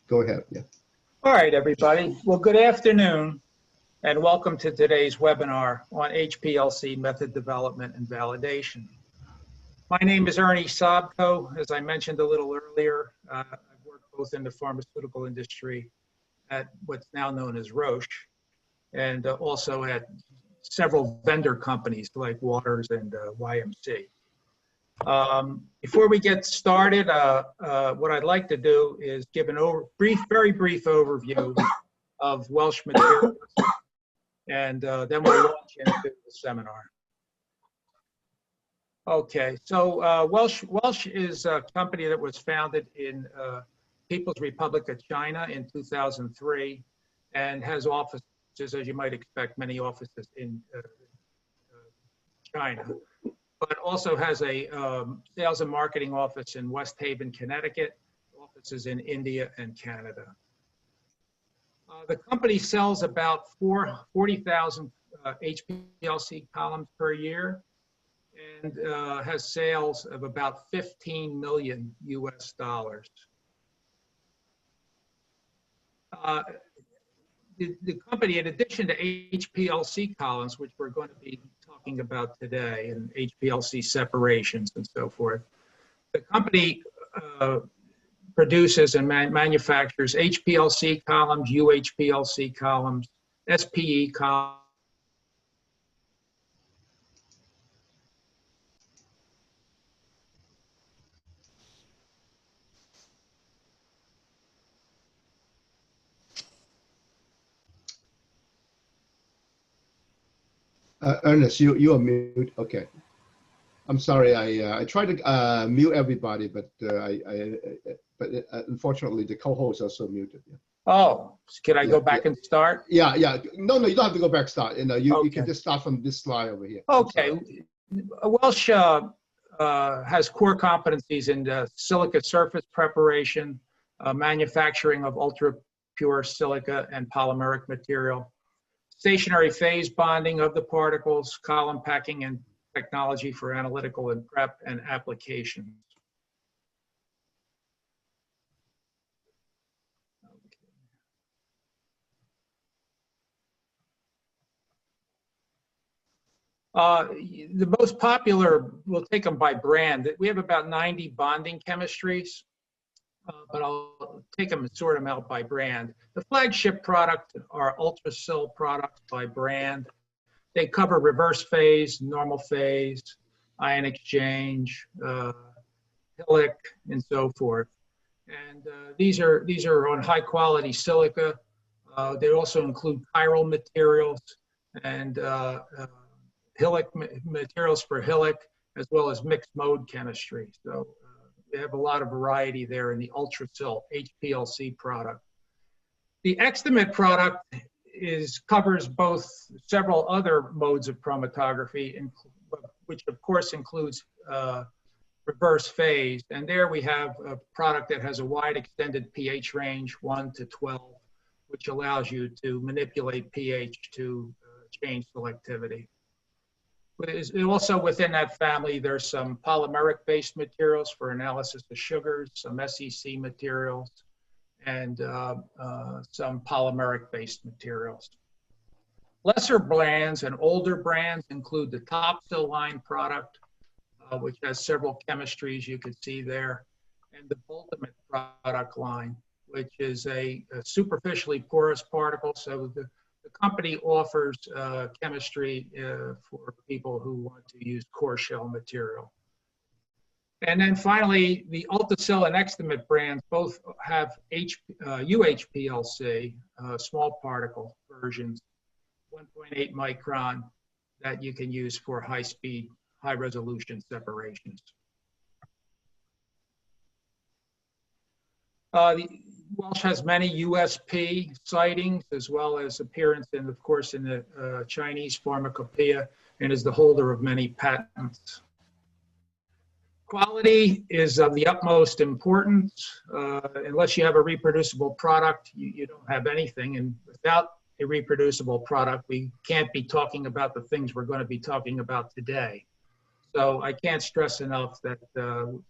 go ahead. Yeah. All right, everybody. Well, good afternoon, and welcome to today's webinar on HPLC method development and validation. My name is Ernie Sobko. As I mentioned a little earlier, I've worked both in the pharmaceutical industry at what's now known as Roche, and also at several vendor companies like Waters and YMC. Before we get started, what I'd like to do is give an very brief overview of Welsh Materials, and then we'll launch into the seminar. Okay, so Welsh is a company that was founded in People's Republic of China in 2003 and has offices, as you might expect, many offices in China, but also has a sales and marketing office in West Haven, Connecticut, offices in India and Canada. The company sells about 40,000 HPLC columns per year and has sales of about 15 million US dollars. The company, in addition to HPLC columns, which we're going to be talking about today, and HPLC separations and so forth, the company produces and manufactures HPLC columns, UHPLC columns, SPE columns, Ernest, you are mute. Okay. I'm sorry. I tried to mute everybody, but unfortunately the co-hosts are also muted. Yeah. Oh, can I go back and start? Yeah. No, you don't have to go back start. You Okay. can just start from this slide over here. Okay. Welsh has core competencies in silica surface preparation, manufacturing of ultra pure silica and polymeric material, stationary phase bonding of the particles, column packing and technology for analytical and prep and applications. The most popular, we'll take them by brand. We have about 90 bonding chemistries, but I'll take them and sort them out by brand. The flagship product are Ultrasil products by brand. They cover reverse phase, normal phase, ion exchange, Hillic, and so forth. And these are on high quality silica. They also include chiral materials and Hillic materials for Hillic, as well as mixed mode chemistry. So we have a lot of variety there in the Ultrasil HPLC product. The Extimate product covers both several other modes of chromatography, which of course includes reverse phase. And there we have a product that has a wide extended pH range, 1 to 12, which allows you to manipulate pH to change selectivity. Also within that family, there's some polymeric-based materials for analysis of sugars, some SEC materials, and some polymeric-based materials. Lesser brands and older brands include the Topsil line product, which has several chemistries you can see there, and the Ultimate product line, which is a superficially porous particle. So the company offers chemistry for people who want to use core shell material. And then finally, the Ultrasil and Extimate brands both have UHPLC, small particle versions, 1.8 micron, that you can use for high-speed, high-resolution separations. Welsh has many USP sightings, as well as appearance in, of course, in the Chinese pharmacopoeia, and is the holder of many patents. Quality is of the utmost importance. Unless you have a reproducible product, you don't have anything. And without a reproducible product, we can't be talking about the things we're going to be talking about today. So I can't stress enough that the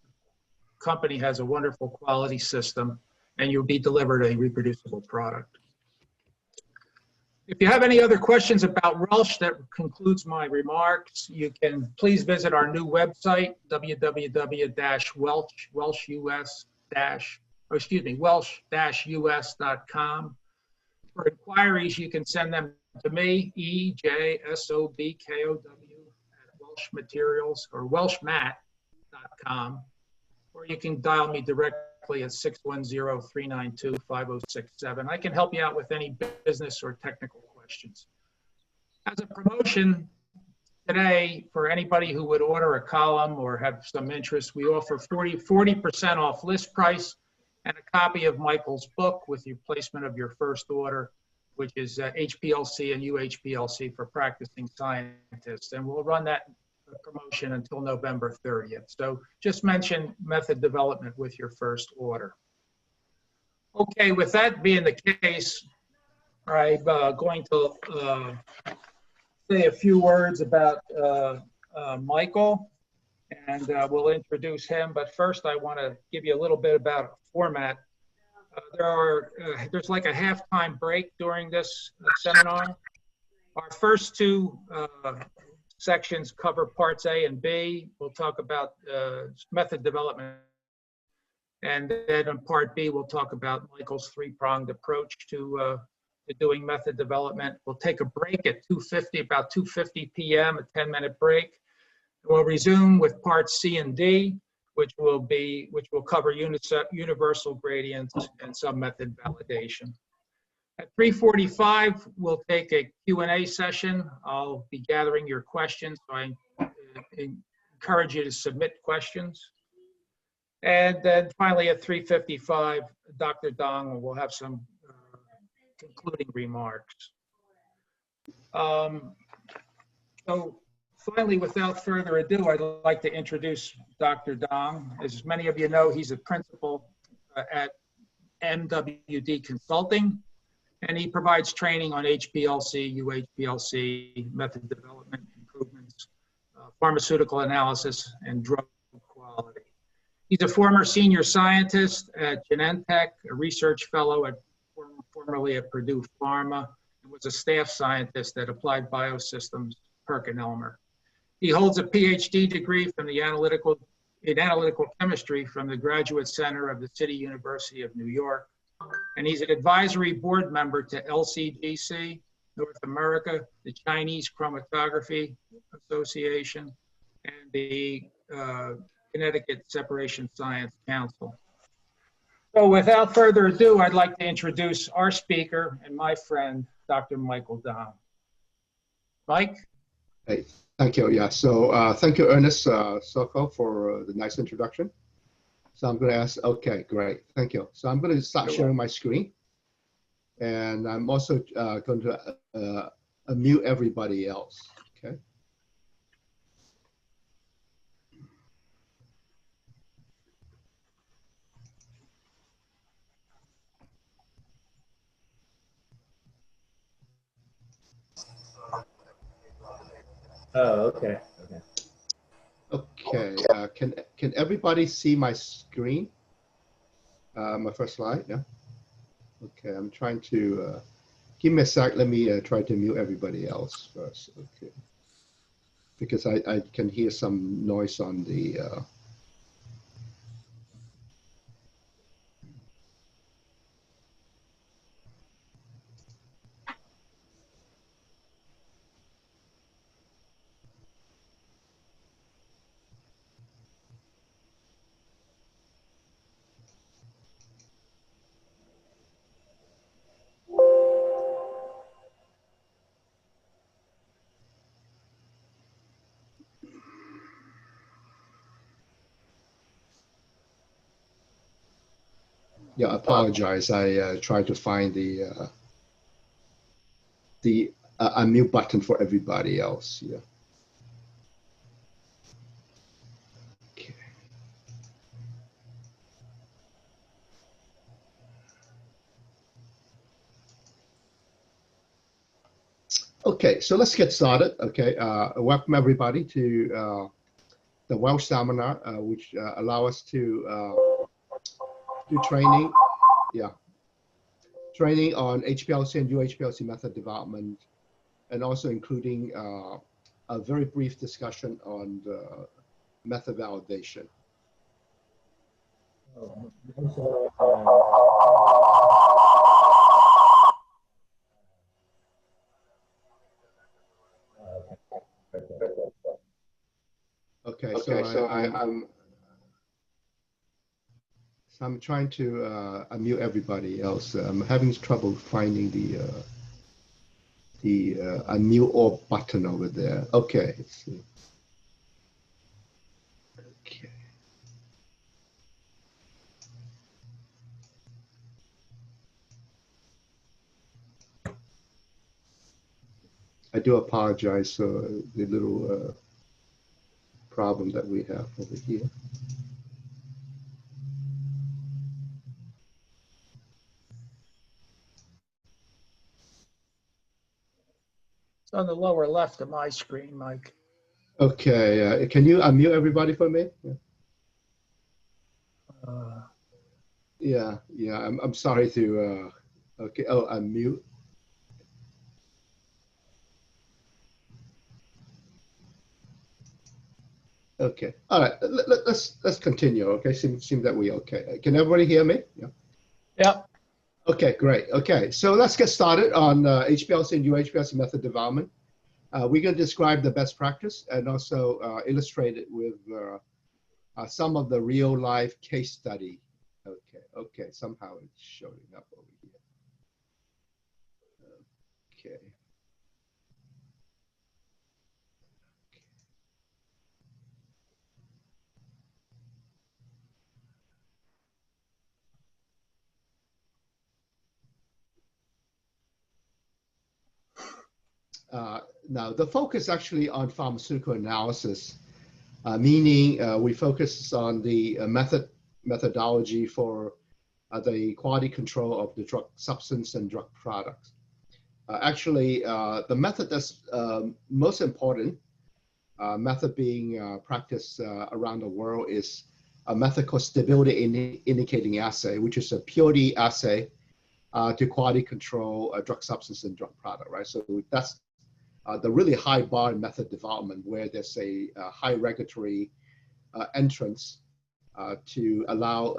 company has a wonderful quality system and you'll be delivered a reproducible product. If you have any other questions about Welsh, that concludes my remarks. You can please visit our new website, welsh-us.com. For inquiries, you can send them to me, EJSOBKOW@welshmaterials or welshmat.com, or you can dial me directly at 610-392-5067. I can help you out with any business or technical questions. As a promotion today, for anybody who would order a column or have some interest, we offer 40% off list price and a copy of Michael's book with your placement of your first order, which is HPLC and UHPLC for practicing scientists. And we'll run that promotion until November 30th. So just mention method development with your first order. Okay, with that being the case, I'm going to say a few words about Michael, and we'll introduce him. But first, I want to give you a little bit about format. There's like a halftime break during this seminar. Our first two sections cover parts A and B. We'll talk about method development. And then in part B, we'll talk about Michael's three-pronged approach to doing method development. We'll take a break at about 2:50 p.m., a 10-minute break. We'll resume with parts C and D, which will cover universal gradients and some method validation. At 3:45, we'll take a Q&A session. I'll be gathering your questions, so I encourage you to submit questions. And then finally at 3:55, Dr. Dong will have some concluding remarks. So finally, without further ado, I'd like to introduce Dr. Dong. As many of you know, he's a principal at MWD Consulting, and he provides training on HPLC, UHPLC, method development improvements, pharmaceutical analysis, and drug quality. He's a former senior scientist at Genentech, a research fellow formerly at Purdue Pharma, and was a staff scientist at Applied Biosystems, PerkinElmer. He holds a PhD degree from in analytical chemistry from the Graduate Center of the City University of New York. And he's an advisory board member to LCGC, North America, the Chinese Chromatography Association, and the Connecticut Separation Science Council. So without further ado, I'd like to introduce our speaker and my friend, Dr. Michael Dong. Mike? Hey, thank you. Yeah, so thank you, Ernest Soko, for the nice introduction. So I'm going to ask, okay, great, thank you. So I'm going to start sharing my screen. And I'm also going to mute everybody else, okay? Oh, okay. Okay, can everybody see my screen? My first slide, yeah? Okay, I'm trying to, give me a sec, let me try to mute everybody else first, okay. Because I can hear some noise on the, yeah, I apologize. I tried to find the unmute button for everybody else. Yeah. Okay. Okay, so let's get started. Okay, welcome everybody to the Welsh seminar, which allow us to do training yeah, training on HPLC and UHPLC method development, and also including a very brief discussion on the method validation. Okay, so I'm trying to unmute everybody else. I'm having trouble finding the unmute all button over there. Okay, let's see. Okay. I do apologize for the little problem that we have over here. It's on the lower left of my screen, Mike. Okay, can you unmute everybody for me? Yeah. Yeah, I'm sorry to, okay, oh, unmute. Okay, all right, let's continue, okay? Seems that we okay. Can everybody hear me? Yeah. Yep. Okay, great. Okay, so let's get started on HPLC and UHPLC method development. We're going to describe the best practice and also illustrate it with some of the real life case study. Okay, somehow it's showing up over here. Okay. Now, the focus actually on pharmaceutical analysis, meaning we focus on the methodology for the quality control of the drug substance and drug products. Actually, the method that's most important, method being practiced around the world, is a method called stability indicating assay, which is a purity assay to quality control a drug substance and drug product, right? So that's the really high bar in method development, where there's a high regulatory entrance to allow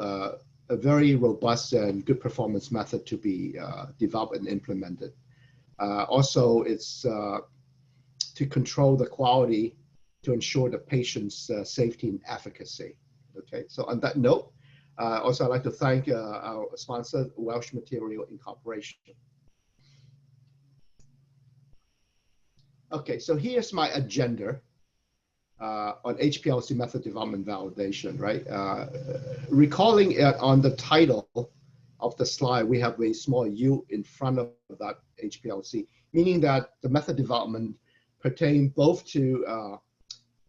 a very robust and good performance method to be developed and implemented. Also, it's to control the quality to ensure the patient's safety and efficacy. Okay, so on that note, also I'd like to thank our sponsor, Welsh Material Incorporation. Okay, so here's my agenda on HPLC method development validation, right? Recalling on the title of the slide, we have a small U in front of that HPLC, meaning that the method development pertain both to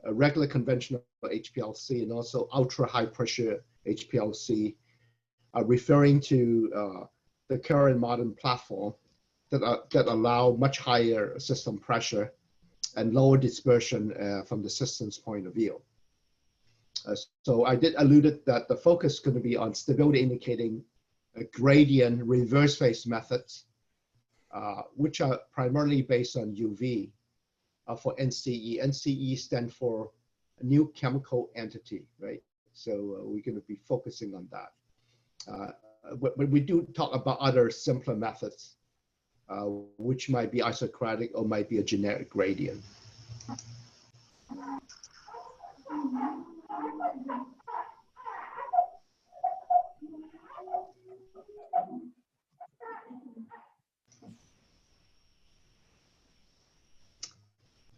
a regular conventional HPLC and also ultra high pressure HPLC, referring to the current modern platform that allow much higher system pressure and lower dispersion from the system's point of view. So I did allude that the focus is going to be on stability indicating gradient reverse phase methods, which are primarily based on UV for NCE. NCE stands for new chemical entity, right? So we're going to be focusing on that. But we do talk about other simpler methods, which might be isocratic or might be a generic gradient.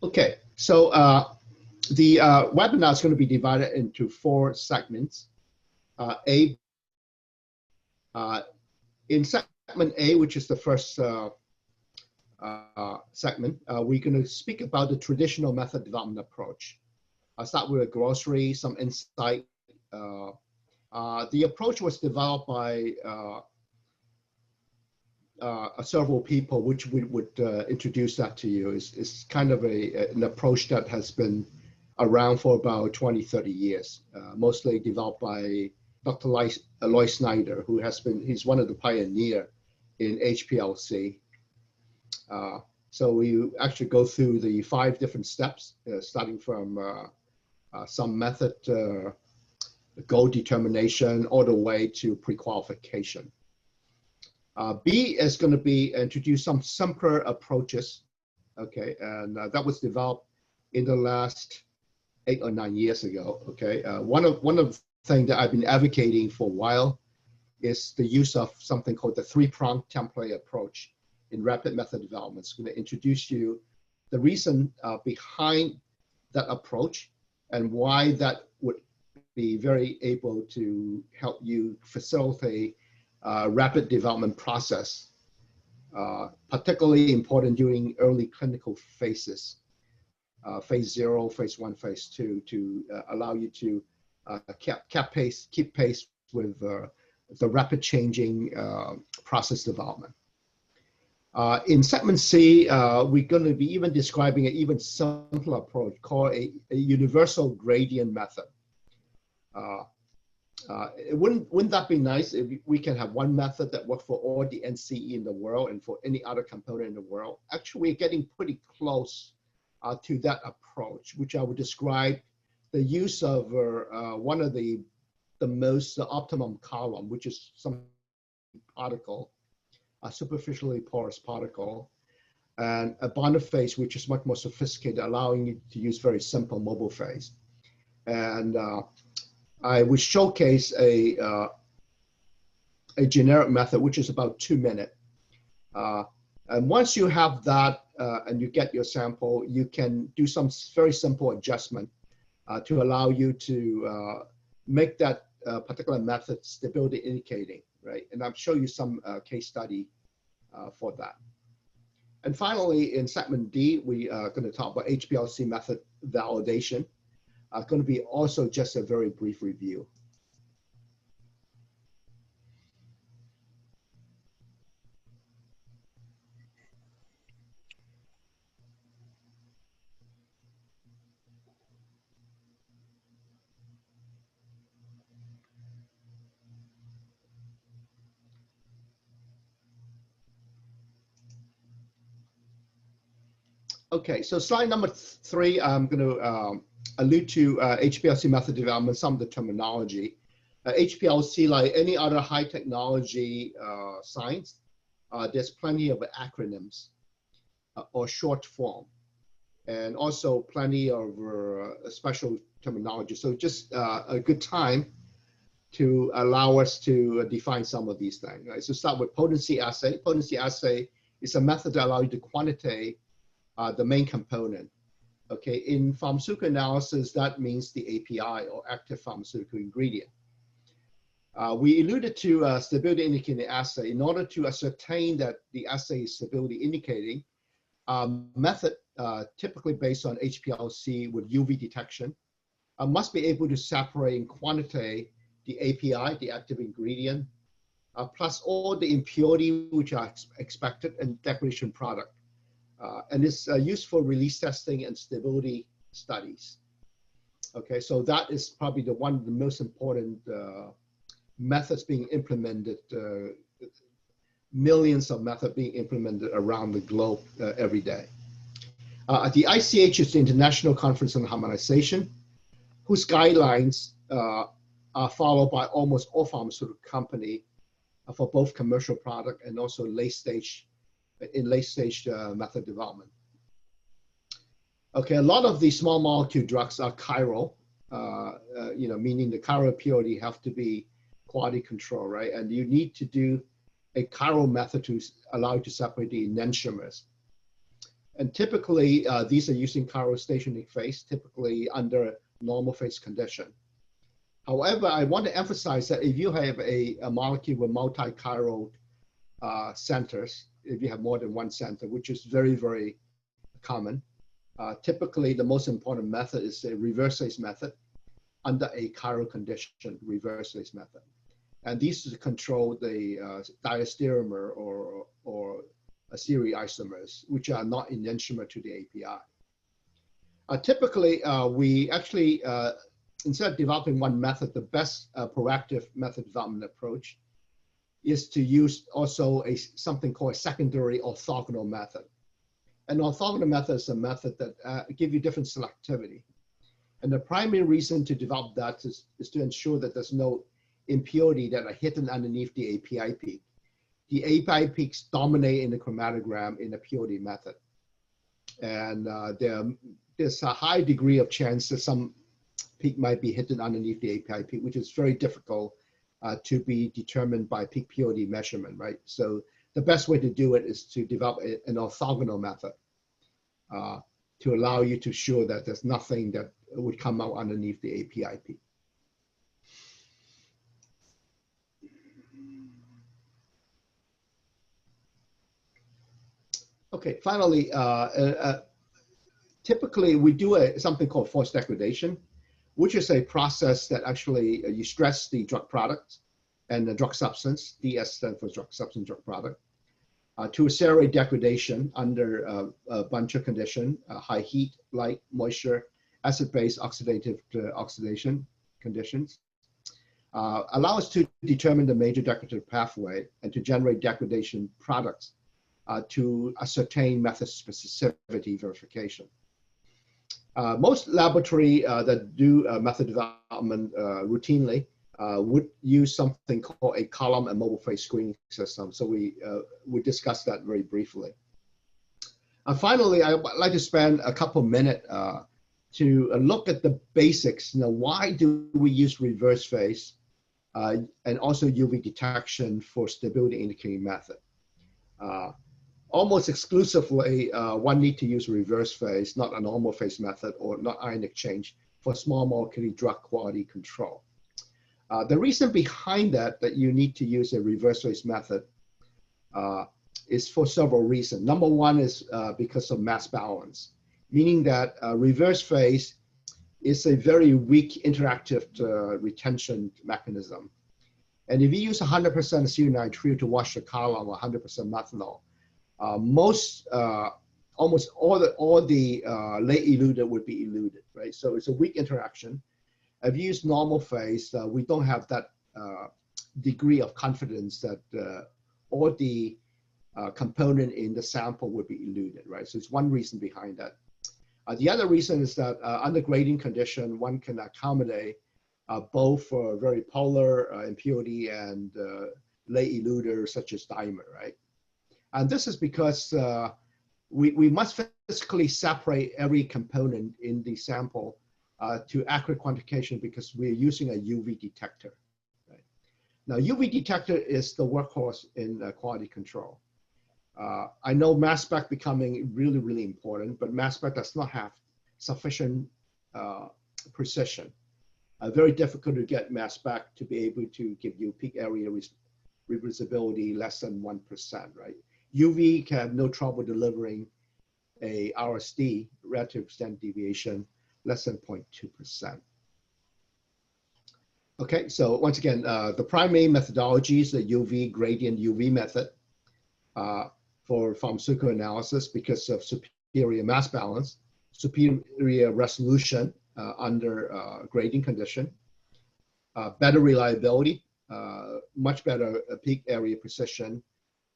Okay, so the webinar is going to be divided into 4 segments. In segment A, which is the first segment, we're going to speak about the traditional method development approach. I'll start with a glossary, some insight. The approach was developed by several people, which we would introduce that to you. Is kind of an approach that has been around for about 20, 30 years, mostly developed by Dr. Loy Snyder, he's one of the pioneer in HPLC. So we actually go through the 5 different steps, starting from some method goal determination all the way to pre-qualification. B is going to be introduce some simpler approaches, okay, and that was developed in the last 8 or 9 years ago, okay. One of the things that I've been advocating for a while is the use of something called the 3-pronged template approach in rapid method development. It's going to introduce you the reason behind that approach and why that would be very able to help you facilitate rapid development process, particularly important during early clinical phases, phase 0, phase 1, phase 2, to allow you to keep pace with the rapid changing process development. In segment C, we're going to be even describing an even simpler approach called a universal gradient method. Wouldn't that be nice if we can have one method that works for all the NCE in the world and for any other component in the world? Actually, we're getting pretty close to that approach, which I would describe the use of one of the most optimum column, which is some particle, a superficially porous particle, and a bonded phase, which is much more sophisticated, allowing you to use very simple mobile phase. And I would showcase a generic method, which is about 2 minutes. And once you have that and you get your sample, you can do some very simple adjustment to allow you to make that particular method stability indicating, right? And I'll show you some case study for that. And finally, in segment D, we are going to talk about HPLC method validation. Going to be also just a very brief review. Okay, so slide number 3, I'm going to allude to HPLC method development, some of the terminology. HPLC, like any other high technology science, there's plenty of acronyms or short form, and also plenty of special terminology. So just a good time to allow us to define some of these things. Right? So start with potency assay. Potency assay is a method that allows you to quantitate the main component. Okay, in pharmaceutical analysis, that means the API or active pharmaceutical ingredient. We alluded to stability indicating assay. In order to ascertain that the assay is stability indicating, method typically based on HPLC with UV detection must be able to separate and quantitate the API, the active ingredient, plus all the impurity which are expected and degradation product. And it's used for release testing and stability studies. Okay, so that is probably one of the most important methods being implemented, millions of methods being implemented around the globe every day. The ICH is the International Conference on Harmonization, whose guidelines are followed by almost all pharmaceutical companies for both commercial product and also late stage method development. Okay, a lot of these small molecule drugs are chiral, meaning the chiral purity have to be quality control, right? And you need to do a chiral method to allow you to separate the enantiomers. And typically, these are using chiral stationary phase, typically under normal phase condition. However, I want to emphasize that if you have a molecule with multi-chiral centers, if you have more than one center, which is very, very common, typically the most important method is a reverse-phase method under a chiral condition, reverse-phase method. And these is to control the diastereomer or series isomers, which are not enantiomer to the API. Typically, we actually instead of developing one method, the best proactive method development approach is to use also something called a secondary orthogonal method. An orthogonal method is a method that gives you different selectivity. And the primary reason to develop that is to ensure that there's no impurity that are hidden underneath the API peak. The API peaks dominate in the chromatogram in the purity method. And there's a high degree of chance that some peak might be hidden underneath the API peak, which is very difficult to be determined by peak purity measurement, right? So the best way to do it is to develop an orthogonal method to allow you to show that there's nothing that would come out underneath the API peak. Okay, finally, typically we do something called force degradation, which is a process that actually you stress the drug product and the drug substance, DS stands for drug substance, drug product, to accelerate degradation under a bunch of conditions, high heat, light, moisture, acid-base oxidative oxidation conditions. Allow us to determine the major degradative pathway and to generate degradation products to ascertain method specificity verification. Most laboratory that do method development routinely would use something called a column and mobile phase screening system. So we discussed that very briefly. Finally, I'd like to spend a couple minutes to look at the basics. You know, why do we use reverse phase and also UV detection for stability indicating method? Almost exclusively, one need to use reverse phase, not a normal phase method or not ion exchange for small molecule drug quality control. The reason behind that you need to use a reverse phase method is for several reasons. Number one is because of mass balance, meaning that reverse phase is a very weak interactive retention mechanism. And if you use 100% acetonitrile to wash the column or 100% methanol, almost all the late eluted would be eluded, right? So it's a weak interaction. If you use normal phase, we don't have that degree of confidence that all the component in the sample would be eluded, right? So it's one reason behind that. The other reason is that under grading condition, one can accommodate both for very polar impurity and late eluder such as dimer, right? And this is because we must physically separate every component in the sample to accurate quantification because we're using a UV detector. Right? Now, UV detector is the workhorse in quality control. I know mass spec becoming really, really important, but mass spec does not have sufficient precision. Very difficult to get mass spec to be able to give you peak area reproducibility less than 1%, right? UV can have no trouble delivering a RSD, relative standard deviation, less than 0.2%. Okay, so once again, the primary methodology is the UV gradient UV method for pharmaceutical analysis because of superior mass balance, superior resolution under grading condition, better reliability, much better peak area precision,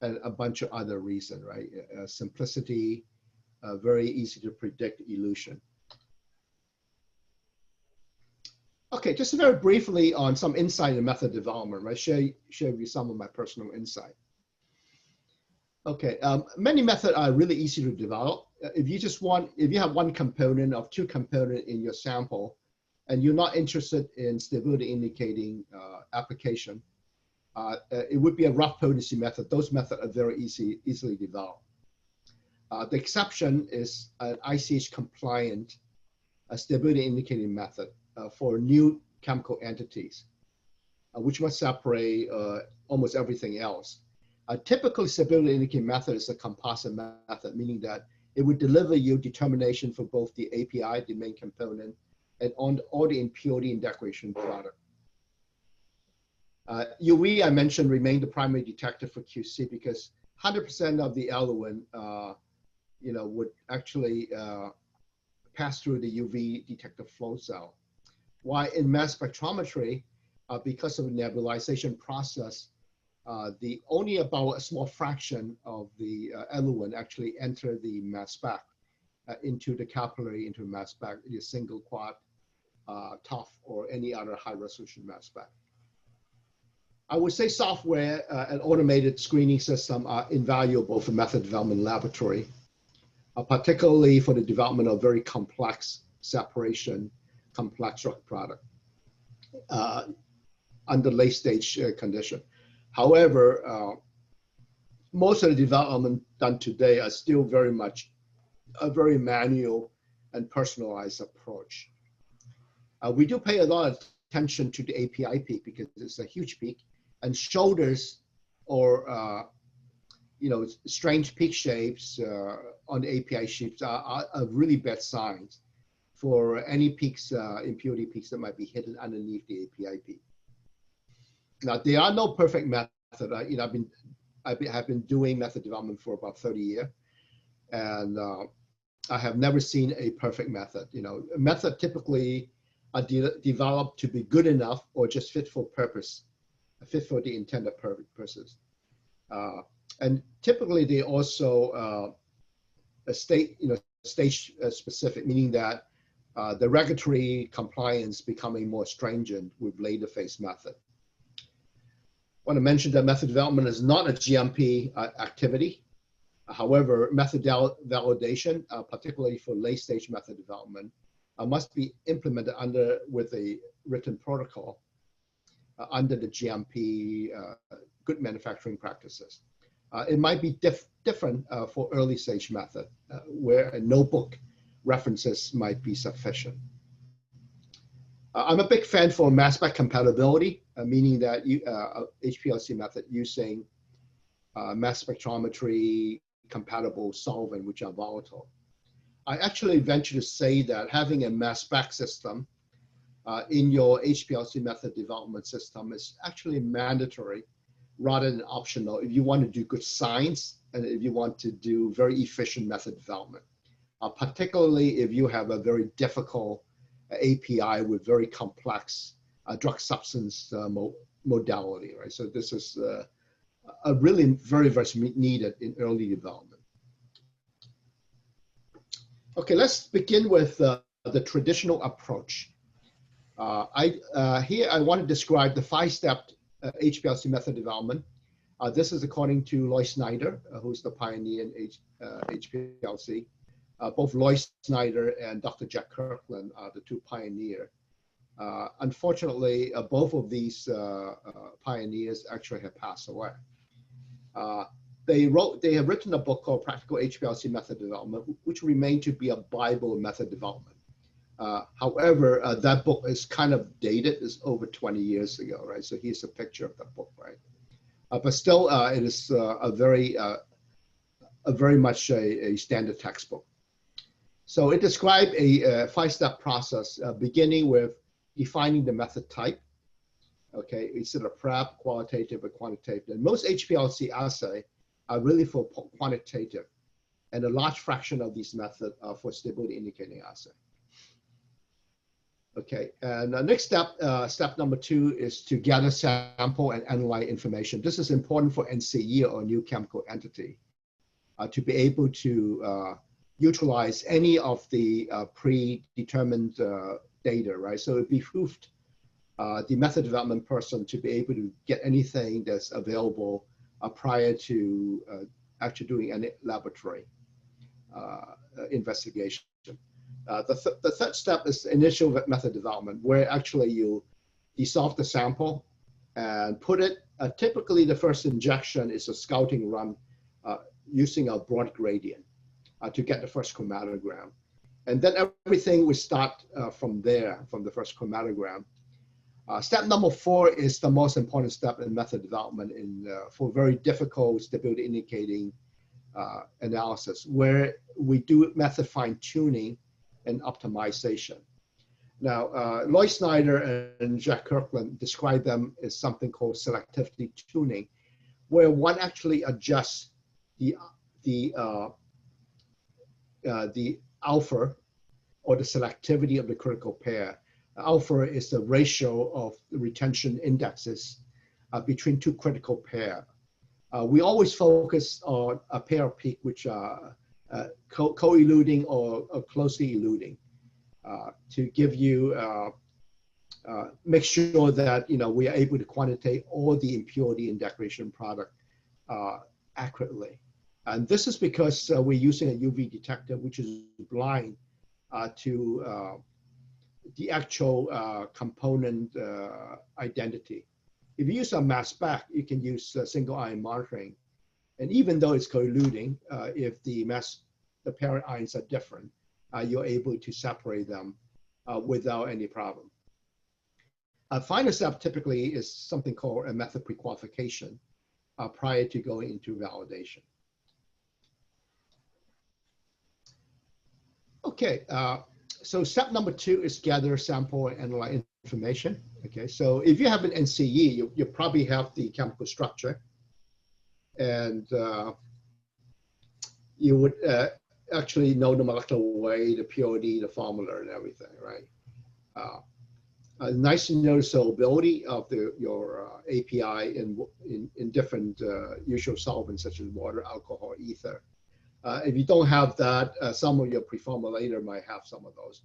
and a bunch of other reasons, right? Simplicity, very easy to predict elution. Okay, just very briefly on some insight in method development, right? Share with you some of my personal insight. Okay, many methods are really easy to develop. If you have one component or two components in your sample, and you're not interested in stability indicating application, it would be a rough potency method. Those methods are very easily developed. The exception is an ICH compliant stability indicating method for new chemical entities, which must separate almost everything else. A typical stability indicating method is a composite method, meaning that it would deliver you determination for both the API, the main component, and on all the impurity and degradation product. UV, I mentioned, remain the primary detector for QC because 100% of the eluent, would actually pass through the UV detector flow cell. While in mass spectrometry, because of the nebulization process, only about a small fraction of the eluent actually enter the mass spec into the capillary, into mass spec, either single, quad, TOF, or any other high resolution mass spec. I would say software and automated screening system are invaluable for method development laboratory, particularly for the development of very complex separation, complex drug product under late stage condition. However, most of the development done today are still very much a very manual and personalized approach. We do pay a lot of attention to the API peak because it's a huge peak, and shoulders or strange peak shapes on the API sheets are really bad signs for any peaks, impurity peaks that might be hidden underneath the API peak. Now, there are no perfect methods. I have been doing method development for about 30 years, and I have never seen a perfect method. A method typically are developed to be good enough or just fit for purpose, fit for the intended purposes. And typically they also stage specific, meaning that the regulatory compliance becoming more stringent with later phase method. I want to mention that method development is not a GMP activity. However, method validation, particularly for late stage method development, must be implemented with a written protocol under the GMP good manufacturing practices. It might be different for early stage method, where a notebook references might be sufficient. I'm a big fan for mass spec compatibility, meaning that HPLC method using mass spectrometry compatible solvent, which are volatile. I actually venture to say that having a mass spec system in your HPLC method development system is actually mandatory rather than optional if you want to do good science and if you want to do very efficient method development, particularly if you have a very difficult API with very complex drug substance modality, right? So this is a really very, very needed in early development. Okay, let's begin with the traditional approach. Here I want to describe the 5-step HPLC method development. This is according to Lloyd Snyder, who's the pioneer in HPLC. Both Lloyd Snyder and Dr. Jack Kirkland are the two pioneers. Unfortunately, both of these pioneers actually have passed away. They have written a book called Practical HPLC Method Development, which remained to be a Bible in method development. However, that book is kind of dated. It's over 20 years ago, right? So here's a picture of that book, right? But still, it is a very much a standard textbook. So it described a 5-step process, beginning with defining the method type. Okay, it's sort of prep, qualitative, or quantitative. And most HPLC assays are really for quantitative, and a large fraction of these methods are for stability indicating assay. Okay, and the next step, step number 2, is to gather sample and analyze information. This is important for NCE or new chemical entity to be able to utilize any of the predetermined data, right? So it behooved the method development person to be able to get anything that's available prior to actually doing any laboratory investigation. The third step is initial method development, where actually you dissolve the sample and put it, typically the first injection is a scouting run using a broad gradient to get the first chromatogram. And then everything will start from there, from the first chromatogram. Step number 4 is the most important step in method development for very difficult stability indicating analysis, where we do method fine tuning and optimization. Now, Lloyd Snyder and Jack Kirkland describe them as something called selectivity tuning, where one actually adjusts the alpha or the selectivity of the critical pair Alpha is the ratio of the retention indexes between two critical pair. We always focus on a pair of peak which are co-eluding or closely eluding to give you make sure that we are able to quantitate all the impurity in declaration product accurately. And this is because we're using a UV detector which is blind to the actual component identity. If you use a mass spec, you can use single ion monitoring. And even though it's co-eluding, if the parent ions are different, you're able to separate them without any problem. A final step typically is something called a method prequalification prior to going into validation. Okay, so step number 2 is gather, sample, and analyze information. Okay, so if you have an NCE, you probably have the chemical structure, and you would actually know the molecular weight, the purity, the formula, and everything, right? Nice to know the solubility of your API in different usual solvents such as water, alcohol, ether. If you don't have that, some of your preformulator might have some of those.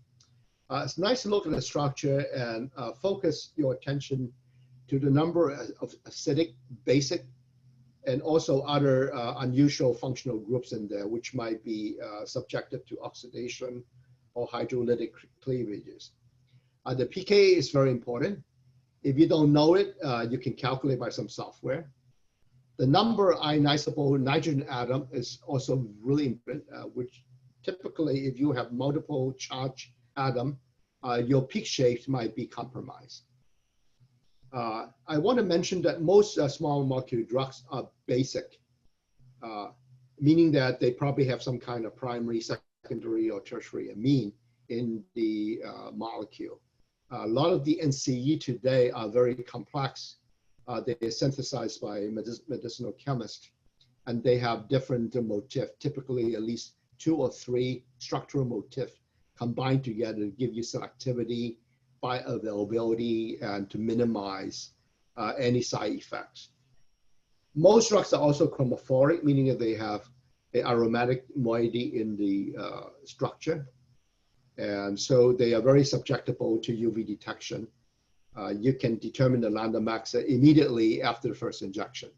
It's nice to look at the structure and focus your attention to the number of acidic, basic, and also other unusual functional groups in there, which might be subjected to oxidation or hydrolytic cleavages. The pK is very important. If you don't know it, you can calculate by some software. The number of ionizable nitrogen atom is also really important, which typically, if you have multiple charge atom, your peak shape might be compromised. I want to mention that most small molecule drugs are basic, meaning that they probably have some kind of primary, secondary, or tertiary amine in the molecule. A lot of the NCE today are very complex. They are synthesized by medicinal chemists, and they have different motifs, typically at least 2 or 3 structural motifs combined together to give you selectivity, bioavailability, and to minimize any side effects. Most drugs are also chromophoric, meaning that they have an aromatic moiety in the structure. And so they are very susceptible to UV detection. You can determine the lambda max immediately after the first injection.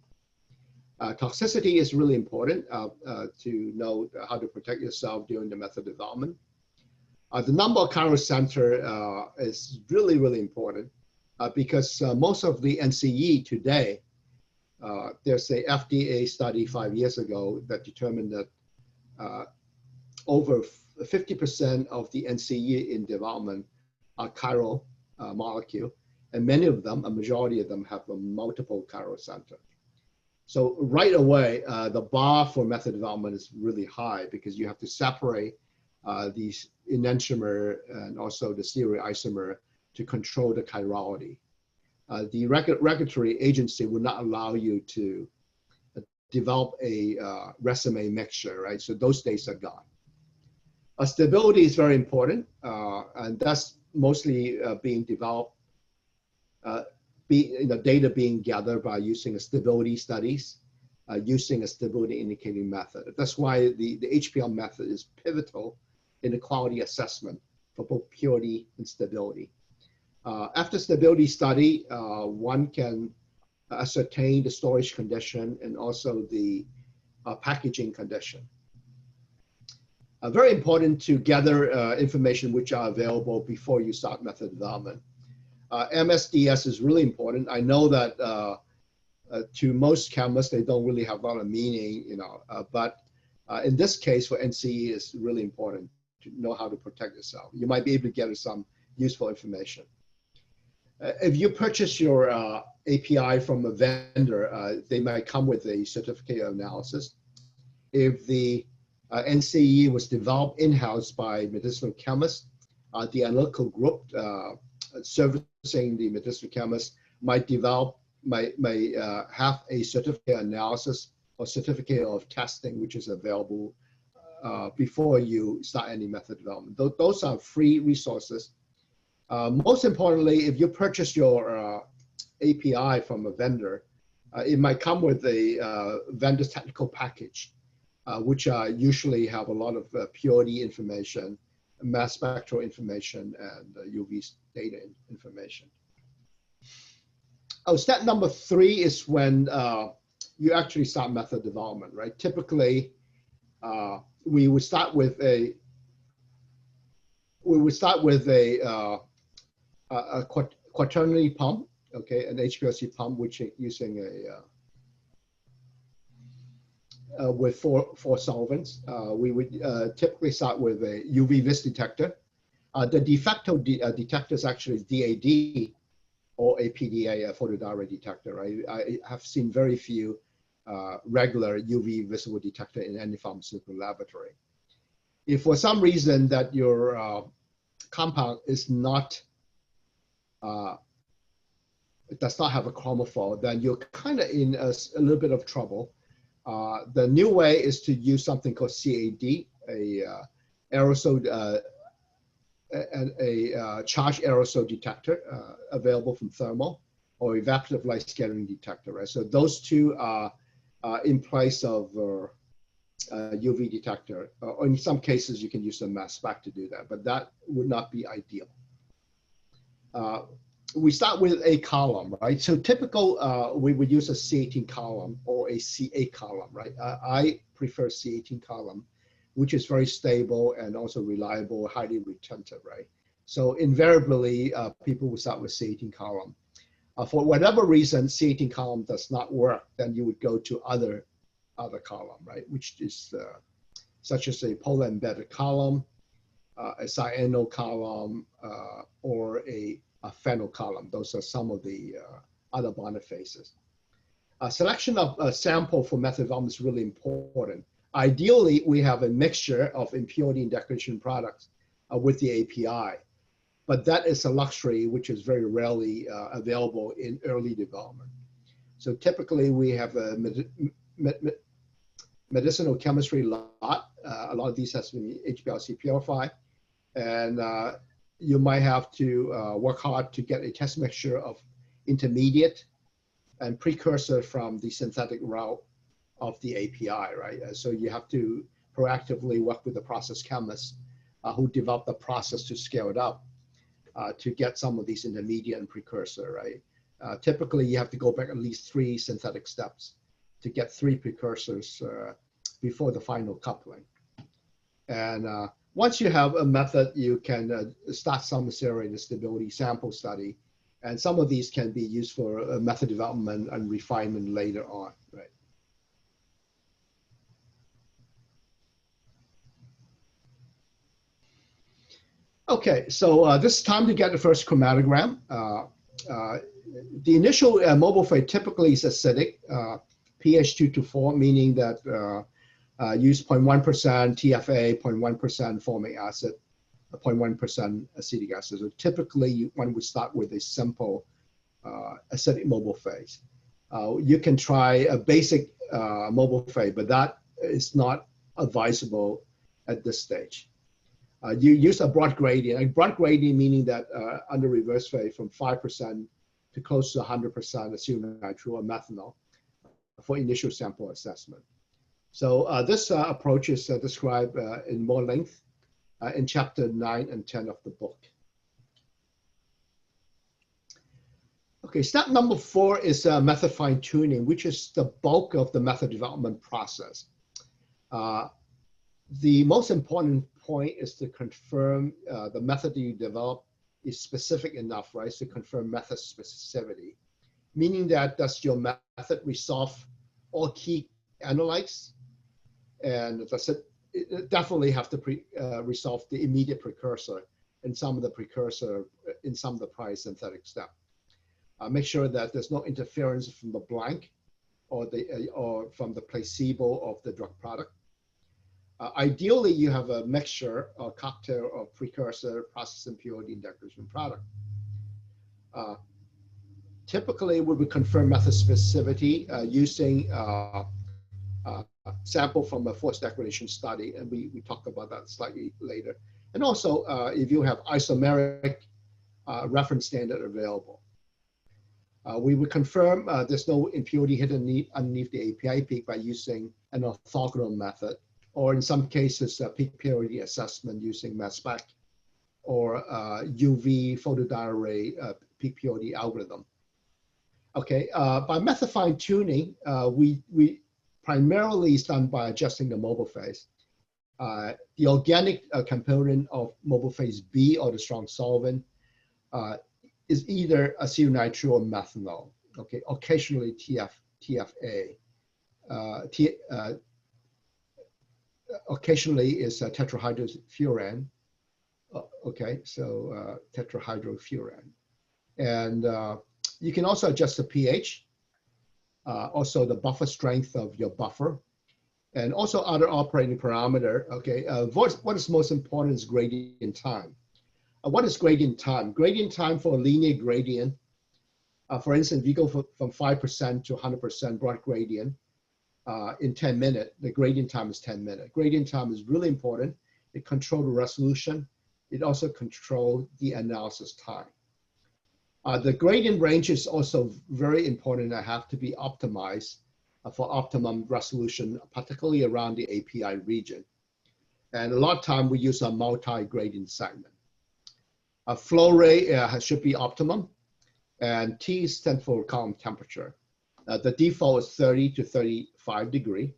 Toxicity is really important to know how to protect yourself during the method development. The number of chiral center is really, really important because most of the NCE today, there's a FDA study 5 years ago that determined that over 50% of the NCE in development are chiral molecule, and many of them, a majority of them, have a multiple chiral center. So right away, the bar for method development is really high because you have to separate these enantiomer and also the stereoisomer to control the chirality. The regulatory agency will not allow you to develop a resume mixture, right? So those days are gone. Stability is very important, and that's mostly being developed, data being gathered by using a stability studies, using a stability indicating method. That's why the HPL method is pivotal in the quality assessment for both purity and stability. After stability study, one can ascertain the storage condition and also the packaging condition. Very important to gather information which are available before you start method development. MSDS is really important. I know that to most chemists, they don't really have a lot of meaning, but in this case for NCE, it's really important to know how to protect yourself. You might be able to get some useful information. If you purchase your API from a vendor, they might come with a certificate of analysis. If the NCE was developed in-house by medicinal chemists, the analytical group servicing the medicinal chemists might have a certificate of analysis or certificate of testing, which is available before you start any method development. Those are free resources Most importantly, if you purchase your API from a vendor, it might come with a vendor's technical package, which usually have a lot of purity information, mass spectral information, and UV data information. Oh, step number 3 is when you actually start method development, right? Typically, we would start with a quaternary pump, okay, an HPLC pump, which is using with four solvents. We would typically start with a UV vis detector. The de facto detector is actually DAD or a PDA, a photodiode detector, right? I have seen very few regular UV visible detector in any pharmaceutical laboratory. If for some reason that your compound is not, it does not have a chromophore, then you're kind of in a little bit of trouble. The new way is to use something called CAD, a aerosol, charged aerosol detector available from thermal, or evaporative light scattering detector, right? So those two are in place of UV detector, or in some cases you can use a mass spec to do that, but that would not be ideal. We start with a column, right? So typical, we would use a C18 column or a C8 column, right? I prefer C18 column, which is very stable and also reliable, highly retentive, right? So invariably, people will start with C18 column. For whatever reason, C18 column does not work, then you would go to other column, right? Which is such as a polar embedded column, a cyano column, or a phenol column. Those are some of the other bonded phases. Selection of a sample for method development is really important. Ideally, we have a mixture of impurity and degradation products with the API, but that is a luxury which is very rarely available in early development. So typically, we have a medicinal chemistry lot. A lot of these has been HPLC purified, and you might have to work hard to get a test mixture of intermediate and precursor from the synthetic route of the API, right? So you have to proactively work with the process chemists who develop the process to scale it up to get some of these intermediate and precursor, right? Typically, you have to go back at least 3 synthetic steps to get 3 precursors before the final coupling. And once you have a method, you can start some serial stability sample study. And some of these can be used for method development and refinement later on, right? Okay, so this is time to get the first chromatogram. The initial mobile phase typically is acidic, pH 2 to 4, meaning that use 0.1% TFA, 0.1% formic acid, 0.1% acetic acid. So typically, one would start with a simple acidic mobile phase. You can try a basic mobile phase, but that is not advisable at this stage. You use a broad gradient. A broad gradient meaning that under reverse phase from 5% to close to 100% acetonitrile or methanol for initial sample assessment. So this approach is described in more length in chapter 9 and 10 of the book. Okay, step number 4 is method fine tuning, which is the bulk of the method development process. The most important point is to confirm the method that you develop is specific enough, right? To confirm method specificity, meaning that does your method resolve all key analytes, and does it definitely have to resolve the immediate precursor and some of the precursor in some of the prior synthetic step. Make sure that there's no interference from the blank or from the placebo of the drug product. Ideally, you have a mixture or cocktail of precursor, process impurity, and degradation product. Typically, we would confirm method specificity using sample from a forced degradation study, and we talk about that slightly later. And also, if you have isomeric reference standard available. We would confirm there's no impurity hidden underneath the API peak by using an orthogonal method, or in some cases, peak purity assessment using mass spec or UV photodiode peak purity algorithm. Okay, by method fine tuning, we primarily is done by adjusting the mobile phase. The organic component of mobile phase B, or the strong solvent, is either acetylnitrile or methanol. Okay, occasionally TFA. Occasionally is tetrahydrofuran. Okay, so tetrahydrofuran. And you can also adjust the pH, also the buffer strength of your buffer, and also other operating parameter. Okay, what is most important is gradient time. What is gradient time? Gradient time for a linear gradient, for instance, if you go from 5% to 100% broad gradient in 10 minutes, the gradient time is 10 minutes. Gradient time is really important. It controls the resolution. It also controls the analysis time. The gradient range is also very important and have to be optimized for optimum resolution, particularly around the API region. And a lot of time we use a multi-gradient segment. Flow rate should be optimum, and T stands for column temperature. The default is 30 to 35 degree,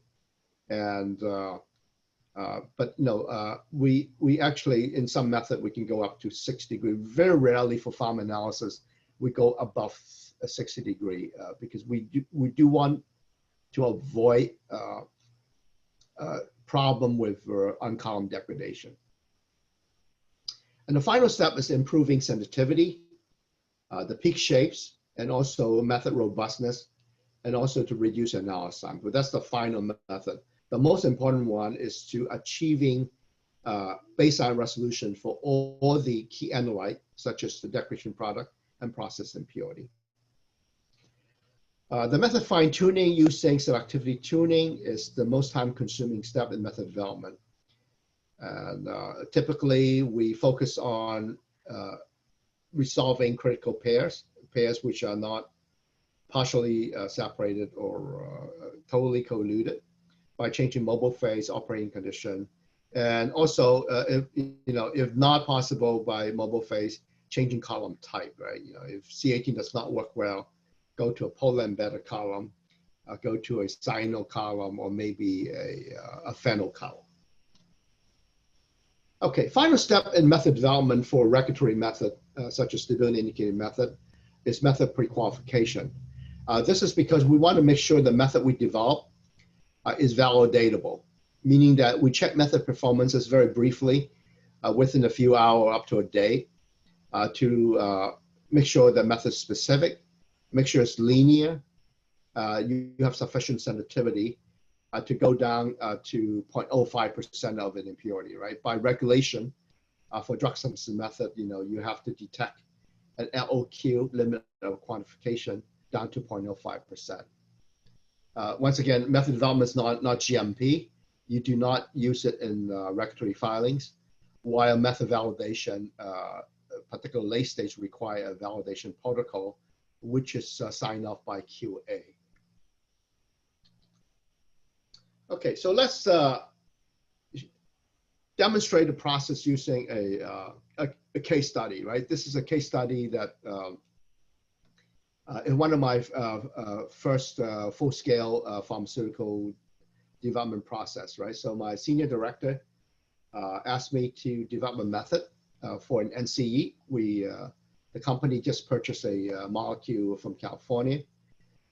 and but no, we actually in some method we can go up to 6 degree. Very rarely for farm analysis we go above a 60 degree because we do want to avoid problem with uncolumn degradation. And the final step is improving sensitivity, the peak shapes, and also method robustness, and also to reduce analysis time. But that's the final method. The most important one is to achieving baseline resolution for all the key analyte, such as the degradation product and process impurity. The method fine-tuning using selectivity tuning is the most time-consuming step in method development. And typically, we focus on resolving critical pairs which are not partially separated or totally colluted, by changing mobile phase, operating condition, and also, if not possible by mobile phase, changing column type, right? If C18 does not work well, go to a polar embedded column, go to a cyano column, or maybe a phenol column. Okay, final step in method development for regulatory method, such as stability indicator method, is method pre-qualification. This is because we want to make sure the method we develop is validatable, meaning that we check method performances very briefly within a few hours up to a day to make sure the method is specific, make sure it's linear, you have sufficient sensitivity to go down to 0.05% of an impurity, right? By regulation, for drug synthesis method, you have to detect an LOQ, limit of quantification, down to 0.05%. Once again, method development is not GMP. You do not use it in regulatory filings, while method validation, particularly late stage, require a validation protocol, which is signed off by QA. Okay, so let's demonstrate the process using a case study, right? This is a case study that in one of my first full-scale pharmaceutical development process, right? So my senior director asked me to develop a method for an NCE. The company just purchased a molecule from California,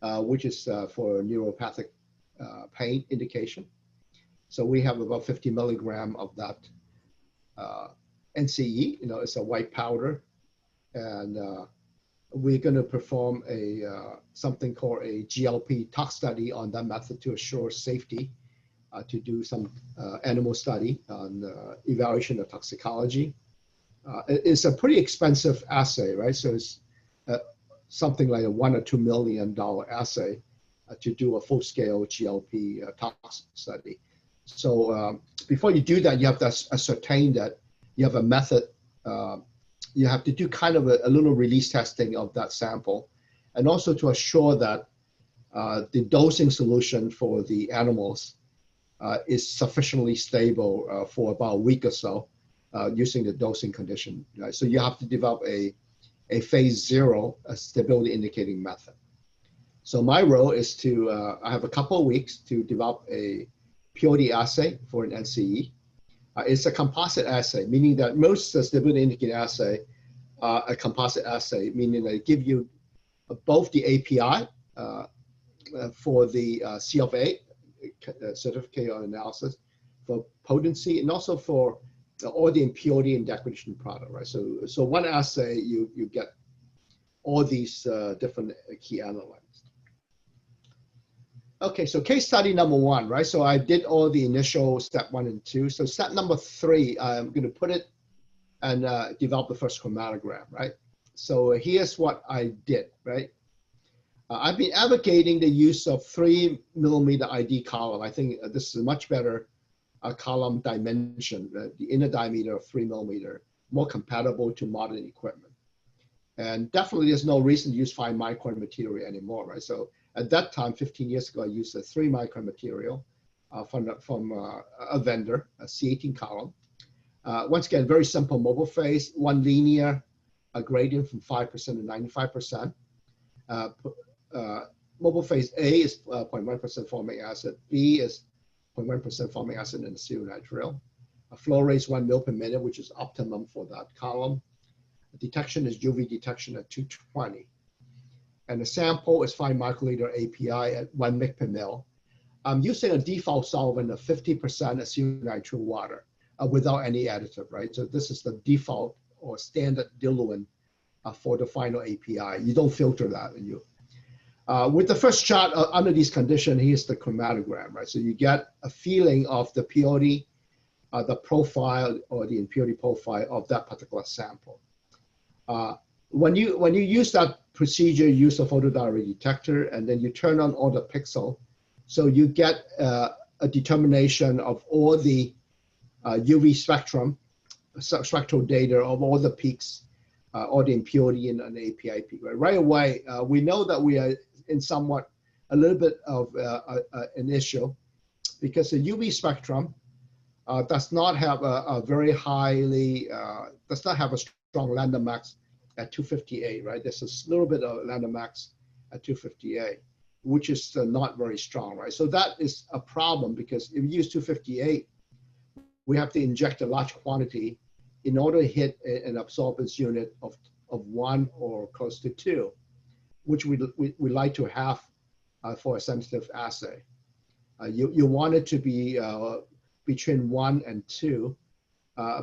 which is for neuropathic pain indication. So we have about 50 milligram of that NCE. It's a white powder, and we're going to perform something called a GLP tox study on that method to assure safety, to do some animal study on evaluation of toxicology. It's a pretty expensive assay, right? So it's something like a $1 or $2 million assay to do a full-scale GLP tox study. So before you do that, you have to ascertain that you have a method you have to do kind of a little release testing of that sample, and also to assure that the dosing solution for the animals is sufficiently stable for about a week or so using the dosing condition. Right? So you have to develop a phase 0 stability indicating method. So my role is to, I have a couple of weeks to develop a purity assay for an NCE. It's a composite assay, meaning that most stability indicating assay are a composite assay, meaning they give you both the API for the C of A, certificate of analysis, for potency, and also for all the impurity and degradation product, right? So one assay, you get all these different key analytes. Okay, so case study number 1, right? So I did all the initial step 1 and 2. So step number 3, I'm going to put it and develop the first chromatogram, right? So here's what I did, right? I've been advocating the use of 3 millimeter ID column. I think this is a much better column dimension, the inner diameter of 3 millimeter, more compatible to modern equipment. And definitely there's no reason to use 5 micron material anymore, right? So at that time, 15 years ago, I used a 3 micron material from a vendor, a C18 column. Once again, very simple mobile phase, one linear gradient from 5% to 95%. Mobile phase A is 0.1% formic acid, B is 0.1% formic acid in acetonitrile. Flow rate is 1 ml per minute, which is optimum for that column. The detection is UV detection at 220. And the sample is 5 microliter API at 1 mg per ml. I'm using a default solvent of 50% acetonitrile water without any additive, right? So this is the default or standard diluent for the final API. You don't filter that. With the first shot under these conditions, here's the chromatogram, right? So you get a feeling of the purity, the profile or the impurity profile of that particular sample. When you use that procedure, you use a photodiode detector, and then you turn on all the pixel, so you get a determination of all the UV spectrum, spectral data of all the peaks, all the impurity in an API peak. Right away, we know that we are in somewhat a little bit of an issue, because the UV spectrum does not have a very highly, does not have a strong lambda max at 258, right? There's a little bit of lambda max at 258, which is not very strong, right? So that is a problem, because if you use 258, we have to inject a large quantity in order to hit an absorbance unit of 1 or close to 2, which we like to have for a sensitive assay. You want it to be between 1 and 2,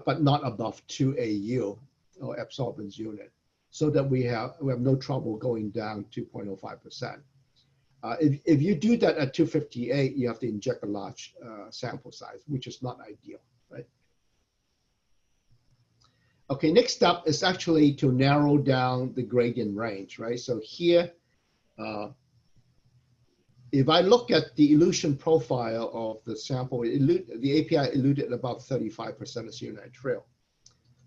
but not above 2 AU or absorbance unit, so that we have no trouble going down to 0.05%. If you do that at 258, you have to inject a large sample size, which is not ideal, right? Okay, next step is actually to narrow down the gradient range, right? So here, if I look at the elution profile of the sample, the API eluted about 35% of acetonitrile.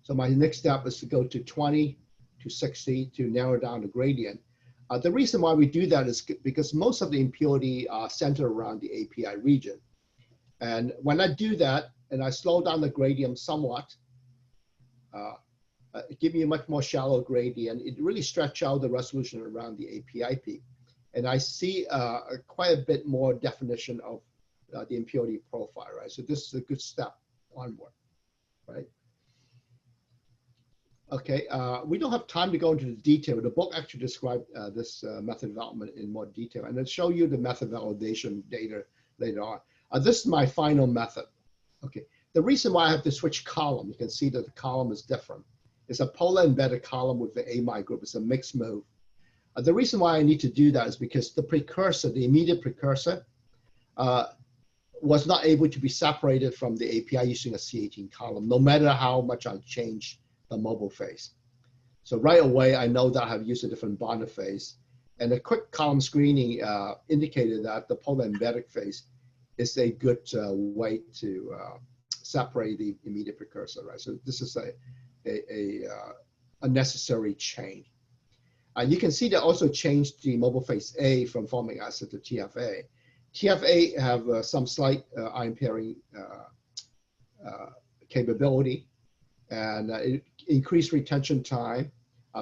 So my next step is to go to 20 to 60 to narrow down the gradient. The reason why we do that is because most of the impurity are centered around the API region. And when I do that, and I slow down the gradient somewhat, give me a much more shallow gradient, it really stretch out the resolution around the API peak. And I see quite a bit more definition of the impurity profile, right? So this is a good step onward, right? Okay, we don't have time to go into the detail. The book actually described this method development in more detail, and I'll show you the method validation data later on. This is my final method. Okay, the reason why I have to switch column, you can see that the column is different. It's a polar embedded column with the amide group. It's a mixed move. The reason why I need to do that is because the precursor, the immediate precursor, was not able to be separated from the API using a C18 column, no matter how much I change the mobile phase. So right away, I know that I have used a different bonder phase. And the quick column screening indicated that the polar embedded phase is a good way to separate the immediate precursor, right? So this is necessary change. You can see that also changed the mobile phase A from formic acid to TFA. TFA have some slight ion pairing capability, and it increased retention time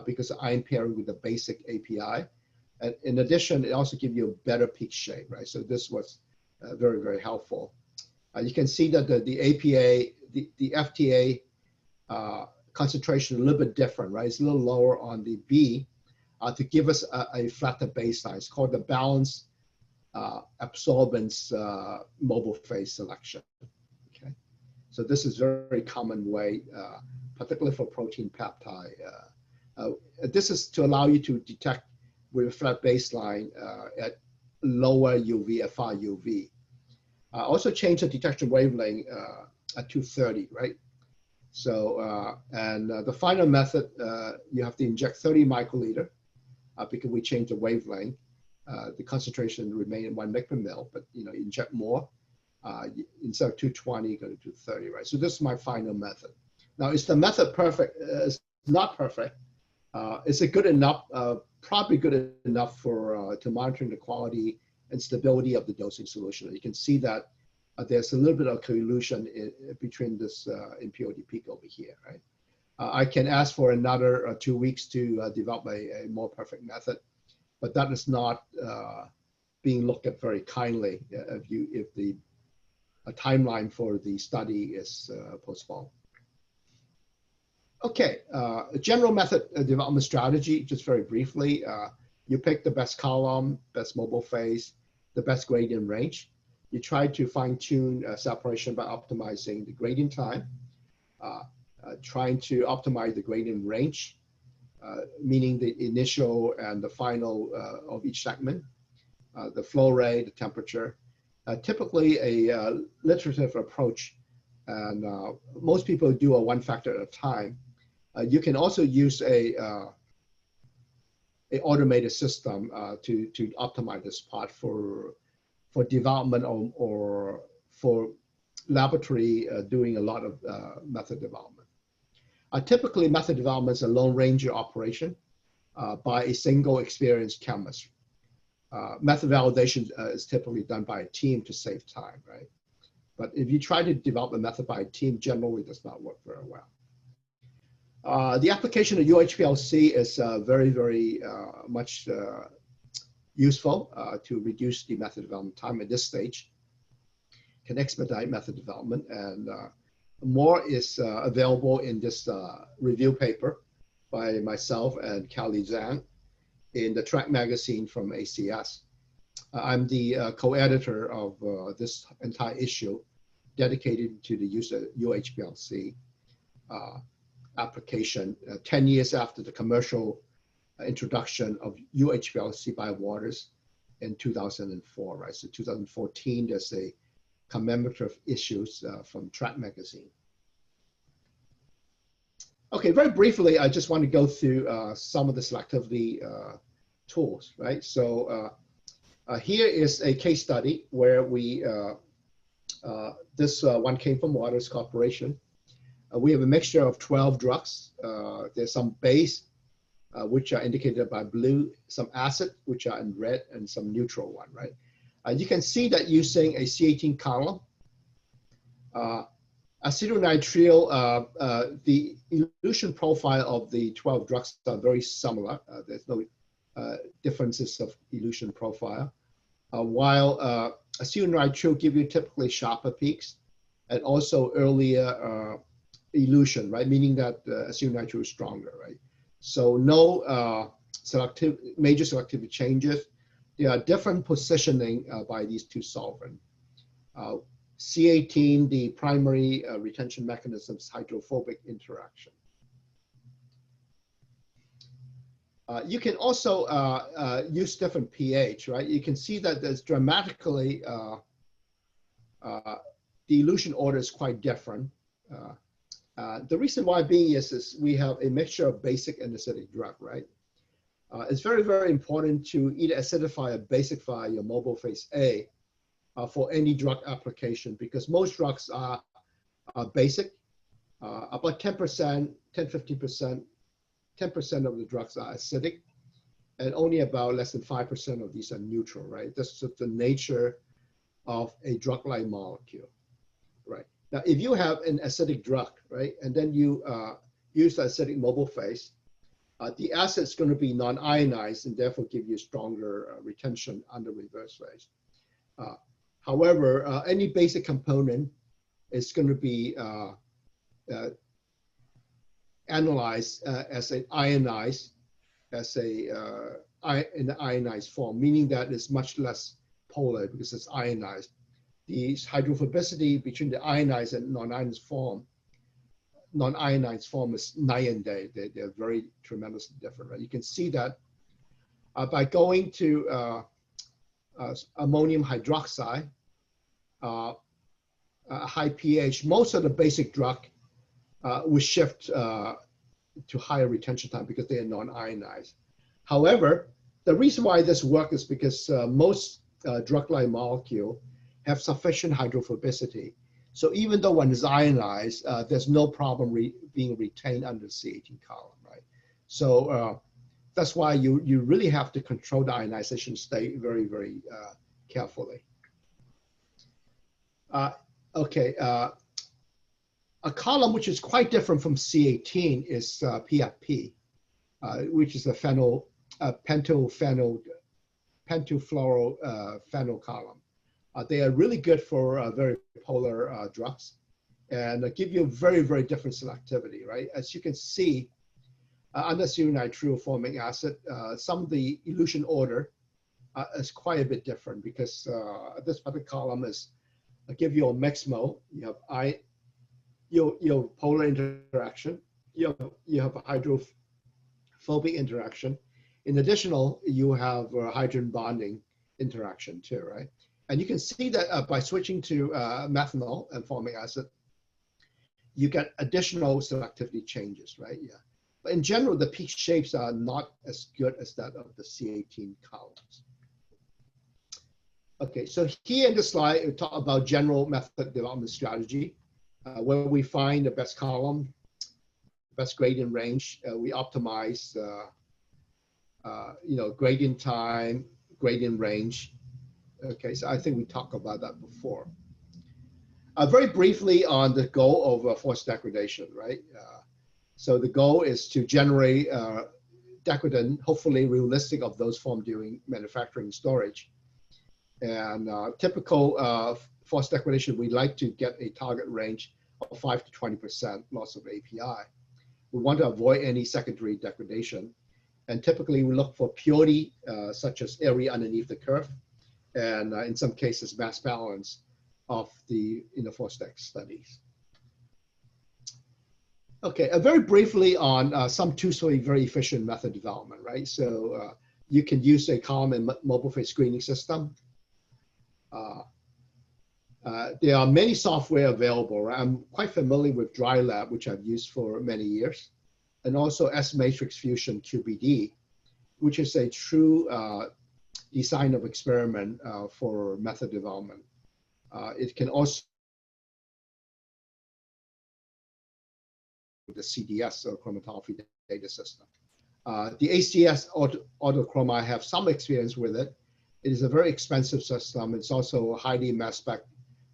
because of ion pairing with the basic API. And in addition, it also gives you a better peak shape, right? So this was very, very helpful. You can see that the APA, the FTA concentration a little bit different, right? It's a little lower on the B to give us a flatter baseline. It's called the balanced absorbance mobile phase selection. Okay, so this is very common way, particularly for protein peptide. This is to allow you to detect with a flat baseline at lower UV, at far UV. Also change the detection wavelength at 230, right? So, the final method, you have to inject 30 microliter because we changed the wavelength. The concentration remain in 1 mg per mil, but you inject more. Instead of 220, you go to 230, right? So this is my final method. Now, is the method perfect? It's not perfect. Is it good enough? Probably good enough for to monitoring the quality and stability of the dosing solution. You can see that there's a little bit of collusion between this impurity peak over here, right? I can ask for another 2 weeks to develop a more perfect method, but that is not being looked at very kindly if the timeline for the study is postponed. Okay, general method development strategy, just very briefly. You pick the best column, best mobile phase, the best gradient range. You try to fine-tune separation by optimizing the gradient time, trying to optimize the gradient range, meaning the initial and the final of each segment, the flow rate, the temperature. Typically a iterative approach, and most people do a one factor at a time. You can also use a automated system to optimize this part for development or for laboratory doing a lot of method development. Typically, method development is a lone ranger operation by a single experienced chemist. Method validation is typically done by a team to save time, right? But if you try to develop a method by a team, generally does not work very well. The application of UHPLC is very, very much useful to reduce the method development time at this stage, can expedite method development, and more is available in this review paper by myself and Callie Zhang in the Track magazine from ACS. I'm the co-editor of this entire issue dedicated to the use of UHPLC application 10 years after the commercial introduction of UHPLC by Waters in 2004, right? So 2014, there's a commemorative issues from Track magazine. Okay, very briefly, I just want to go through some of the selectivity tools, right? So here is a case study where we, this one came from Waters Corporation. We have a mixture of 12 drugs. There's some base, which are indicated by blue, some acid, which are in red, and some neutral one, right? You can see that using a C18 column, acetonitrile, the elution profile of the 12 drugs are very similar. There's no differences of elution profile. While acetonitrile give you typically sharper peaks and also earlier elution, right? Meaning that acetonitrile is stronger, right? So no major selectivity changes. There are different positioning by these two solvents. C18, the primary retention mechanism is hydrophobic interaction. You can also use different pH, right? You can see that there's dramatically, the elution order is quite different. The reason why being is we have a mixture of basic and acidic drug, right? It's very, very important to either acidify or basify your mobile phase A for any drug application, because most drugs are basic. About 10%, 10-15% 10% of the drugs are acidic, and only about less than 5% of these are neutral, right? That's just the nature of a drug-like molecule, right? Now, if you have an acidic drug, right, and then you use the acidic mobile phase, the acid is going to be non-ionized and therefore give you stronger retention under reverse phase. However, any basic component is going to be analyzed as an ionized, in the ionized form, meaning that it's much less polar because it's ionized. The hydrophobicity between the ionized and non-ionized form is night and day. They're very tremendously different, right? You can see that by going to ammonium hydroxide, high pH, most of the basic drug will shift to higher retention time because they are non-ionized. However, the reason why this works is because most drug-like molecule have sufficient hydrophobicity. So even though one is ionized, there's no problem being retained under the C18 column, right? So that's why you really have to control the ionization state very, very carefully. Okay, a column which is quite different from C18 is PFP, which is a pentofluorophenyl column. They are really good for very polar drugs and give you very, very different selectivity, right? As you can see, under nitrile-formic acid, some of the elution order is quite a bit different because this particular column is give you a mixed mode. You have polar interaction. You have a hydrophobic interaction. In addition, you have hydrogen bonding interaction too, right? And you can see that by switching to methanol and formic acid, you get additional selectivity changes, right? Yeah. But in general, the peak shapes are not as good as that of the C18 columns. Okay, so here in this slide, we talk about general method development strategy, where we find the best column, best gradient range. We optimize, gradient time, gradient range. Okay, so I think we talked about that before. Very briefly on the goal of force degradation, right? So the goal is to generate degradant, hopefully realistic of those formed during manufacturing storage. And typical force degradation, we like to get a target range of 5 to 20% loss of API. We want to avoid any secondary degradation. And typically we look for purity, such as area underneath the curve, and in some cases, mass balance of the force deg studies. Okay, very briefly on some two-way very efficient method development, right? So you can use a column and mobile phase screening system. There are many software available, right? I'm quite familiar with DryLab, which I've used for many years, and also S-Matrix Fusion QBD, which is a true design of experiment for method development. It can also the CDS or chromatography data system. The ACS autochroma, I have some experience with it. It is a very expensive system. It's also highly mass spec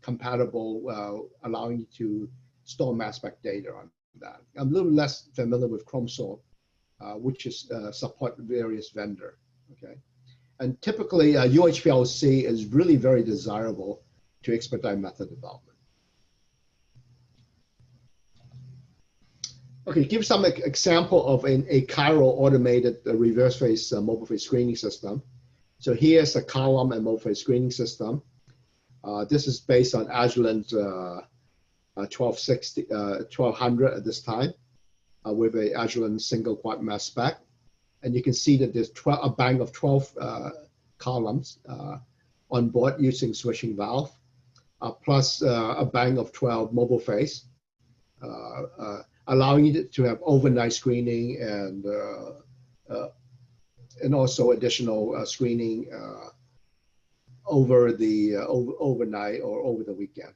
compatible, allowing you to store mass spec data on that. I'm a little less familiar with ChromeSort, which is support various vendor. Okay, and typically UHPLC is really very desirable to expedite method development. Okay, give some example of a chiral automated reverse phase mobile phase screening system. So here's a column and mobile phase screening system. This is based on Agilent 1200 at this time with a Agilent single quad mass spec. And you can see that there's a bank of 12 columns on board using switching valve, plus a bank of 12 mobile phase, allowing you to have overnight screening and also additional screening over the overnight or over the weekend.